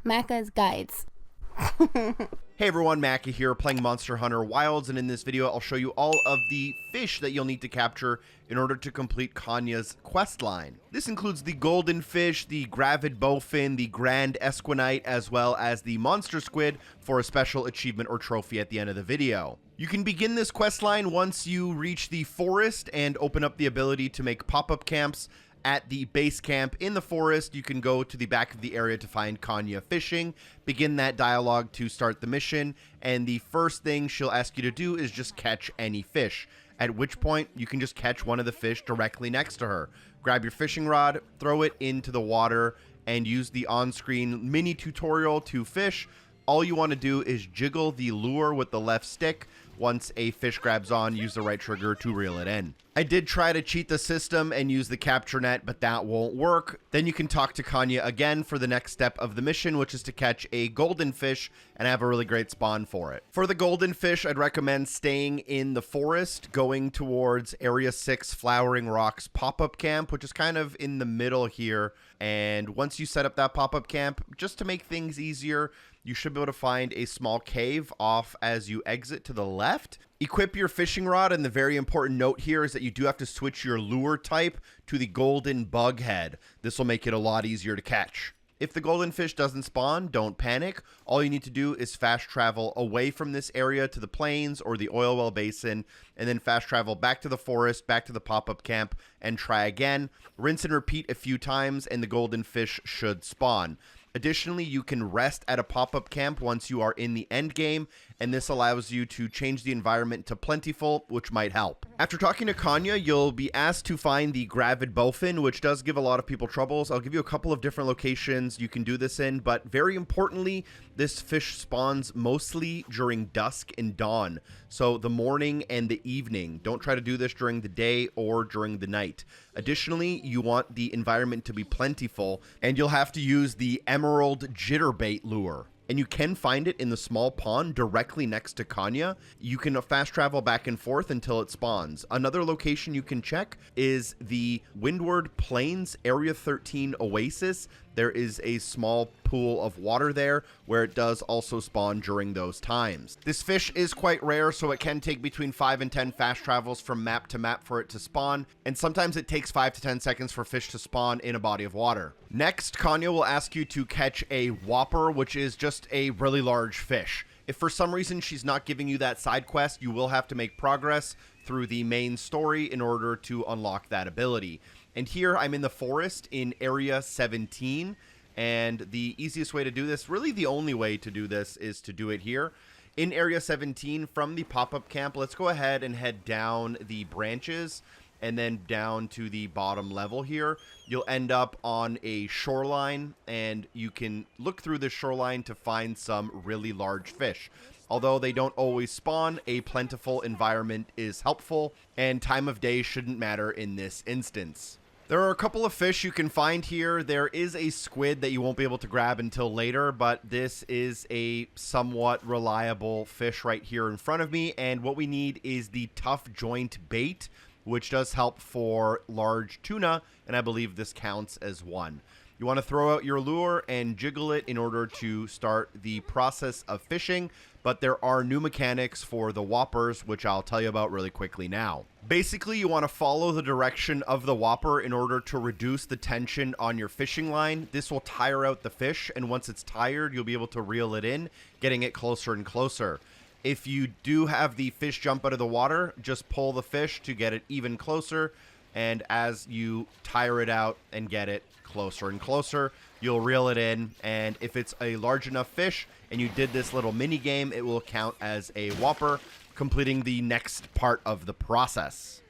Macca's Guides. Hey everyone, Macca here, playing Monster Hunter Wilds, and in this video I'll show you all of the fish that you'll need to capture in order to complete Kanya's quest line. This includes the Goldenfish, the Gravid Bowfin, the Grand Escunite, as well as the Monster Squid for a special achievement or trophy at the end of the video. You can begin this quest line once you reach the forest and open up the ability to make pop-up camps. At the base camp in the forest, you can go to the back of the area to find Kanya fishing, begin that dialogue to start the mission, and the first thing she'll ask you to do is just catch any fish, at which point you can just catch one of the fish directly next to her. Grab your fishing rod, throw it into the water, and use the on-screen mini tutorial to fish. All you want to do is jiggle the lure with the left stick. Once a fish grabs on, use the right trigger to reel it in. I did try to cheat the system and use the capture net, but that won't work. Then you can talk to Kanya again for the next step of the mission, which is to catch a goldenfish and have a really great spawn for it. For the goldenfish, I'd recommend staying in the forest, going towards Area 6 Flowering Rocks pop-up camp, which is kind of in the middle here. And once you set up that pop-up camp, just to make things easier, you should be able to find a small cave off as you exit to the left. Equip your fishing rod, and the very important note here is that you do have to switch your lure type to the golden bug head. This will make it a lot easier to catch. If the goldenfish doesn't spawn, don't panic. All you need to do is fast travel away from this area to the plains or the oil well basin, and then fast travel back to the forest, back to the pop-up camp, and try again. Rinse and repeat a few times, and the goldenfish should spawn. Additionally, you can rest at a pop-up camp once you are in the end game, and this allows you to change the environment to Plentiful, which might help. After talking to Kanya, you'll be asked to find the Gravid Bowfin, which does give a lot of people troubles. I'll give you a couple of different locations you can do this in, but very importantly, this fish spawns mostly during dusk and dawn, so the morning and the evening. Don't try to do this during the day or during the night. Additionally, you want the environment to be plentiful, and you'll have to use the Emerald Jitterbait lure. And you can find it in the small pond directly next to Kanya. You can fast travel back and forth until it spawns. Another location you can check is the Windward Plains Area 13 Oasis. There is a small pool of water there where it does also spawn during those times. This fish is quite rare, so it can take between 5 and 10 fast travels from map to map for it to spawn, and sometimes it takes 5 to 10 seconds for fish to spawn in a body of water. Next, Kanya will ask you to catch a Whopper, which is just a really large fish. If for some reason she's not giving you that side quest, you will have to make progress through the main story in order to unlock that ability. And here I'm in the forest in Area 17, and the easiest way to do this, really the only way to do this, is to do it here. In Area 17, from the pop-up camp, let's go ahead and head down the branches and then down to the bottom level here. You'll end up on a shoreline, and you can look through the shoreline to find some really large fish. Although they don't always spawn, a plentiful environment is helpful, and time of day shouldn't matter in this instance. There are a couple of fish you can find here. There is a squid that you won't be able to grab until later, but this is a somewhat reliable fish right here in front of me, and what we need is the tough joint bait, which does help for large tuna, and I believe this counts as one. You want to throw out your lure and jiggle it in order to start the process of fishing, but there are new mechanics for the Whoppers, which I'll tell you about really quickly now. Basically, you want to follow the direction of the Whopper in order to reduce the tension on your fishing line. This will tire out the fish, and once it's tired, you'll be able to reel it in, getting it closer and closer. If you do have the fish jump out of the water, just pull the fish to get it even closer, and as you tire it out and get it closer and closer, you'll reel it in, and if it's a large enough fish and you did this little mini game, it will count as a Whopper, completing the next part of the process.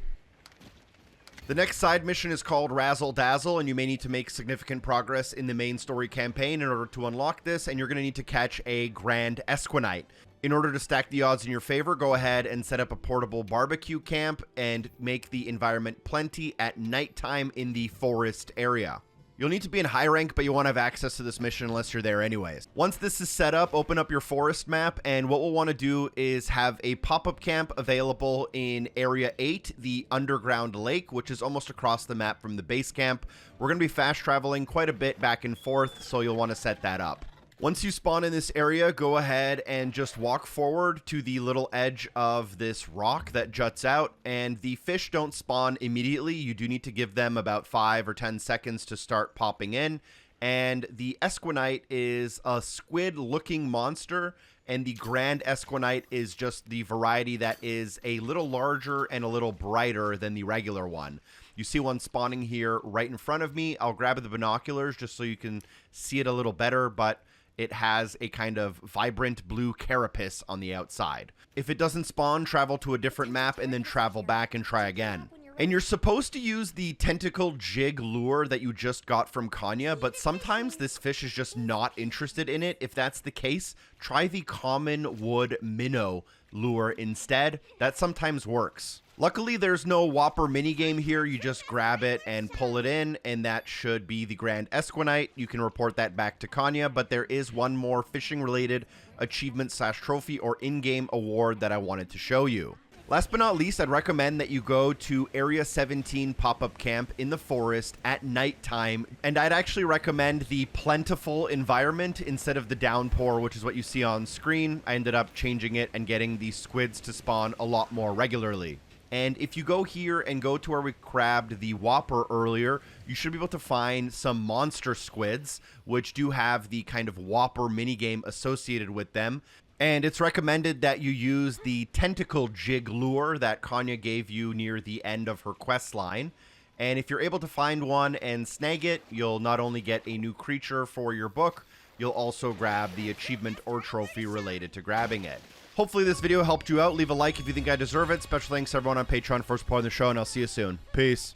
The next side mission is called Razzle, Dazzle, and you may need to make significant progress in the main story campaign in order to unlock this, and you're going to need to catch a Grand Escunite. In order to stack the odds in your favor, go ahead and set up a portable barbecue camp and make the environment plenty at nighttime in the forest area. You'll need to be in high rank, but you want to have access to this mission unless you're there anyways. Once this is set up, open up your forest map, and what we'll want to do is have a pop-up camp available in Area 8, the underground lake, which is almost across the map from the base camp. We're going to be fast traveling quite a bit back and forth, so you'll want to set that up. Once you spawn in this area, go ahead and just walk forward to the little edge of this rock that juts out, and the fish don't spawn immediately. You do need to give them about 5 or 10 seconds to start popping in. And the Escunite is a squid-looking monster, and the Grand Escunite is just the variety that is a little larger and a little brighter than the regular one. You see one spawning here right in front of me. I'll grab the binoculars just so you can see it a little better, but it has a kind of vibrant blue carapace on the outside. If it doesn't spawn, travel to a different map and then travel back and try again. And you're supposed to use the tentacle jig lure that you just got from Kanya, but sometimes this fish is just not interested in it. If that's the case, try the common wood minnow lure instead. That sometimes works. Luckily, there's no Whopper minigame here. You just grab it and pull it in, and that should be the Grand Escunite. You can report that back to Kanya, but there is one more fishing-related achievement/trophy or in-game award that I wanted to show you. Last but not least, I'd recommend that you go to Area 17 pop-up camp in the forest at nighttime, and I'd actually recommend the Plentiful environment instead of the Downpour, which is what you see on screen. I ended up changing it and getting the squids to spawn a lot more regularly. And if you go here and go to where we grabbed the Whopper earlier, you should be able to find some monster squids, which do have the kind of Whopper minigame associated with them. And it's recommended that you use the tentacle jig lure that Kanya gave you near the end of her quest line. And if you're able to find one and snag it, you'll not only get a new creature for your book, you'll also grab the achievement or trophy related to grabbing it. Hopefully this video helped you out. Leave a like if you think I deserve it. Special thanks to everyone on Patreon for supporting the show, and I'll see you soon. Peace.